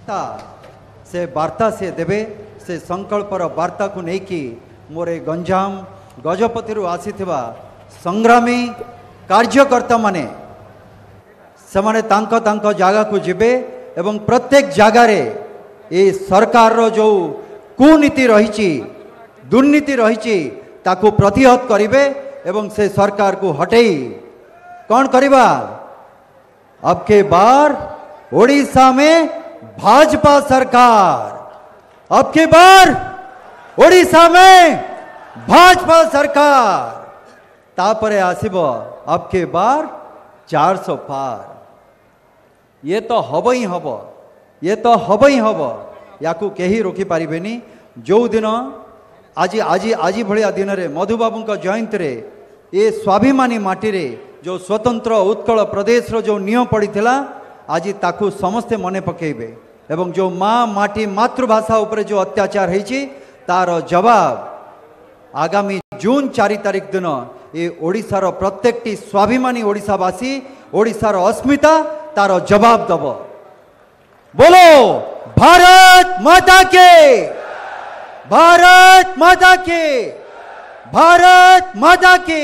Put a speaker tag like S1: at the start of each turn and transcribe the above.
S1: ता से वार्ता से देवे से संकल्पर वार्ता को लेकिन मोरे गंजाम गजपति आसीथिबा संग्रामी कार्यकर्ता माने समाने तांको तांको जागा को जिबे एवं प्रत्येक जगार ये सरकार रो जो कुनीति रही दुर्नीति रही ताकू प्रतिहत करिवे एवं से सरकार को हटेई कौन करिबा। अब के बार ओडिशा में भाजपा सरकार, अब की बार ओडिशा में भाजपा सरकार तापरे आसीबो अब के बार 400 पार। ये तो हब ही हब, ये तो हब ही हब, याकू कहीं रोकी पारिबेनी। जो दिन आज आज आज भाया दिन में मधुबाबू जयंती रे ये स्वाभिमानी माटी रे जो स्वतंत्र उत्कल प्रदेश रो जो नियम पड़ीथिला आज ताकू समस्ते मने पकेबे एवं जो माँ माटी मातृभाषा उपरे जो अत्याचार होईची तार जवाब आगामी जून 4 तारिख दिन ये ओडिशार प्रत्येकटी स्वाभिमानी ओडिशावासी ओडिशार अस्मिता तार जवाब दब। बोलो भारत माता के, भारत माता के, भारत माता के।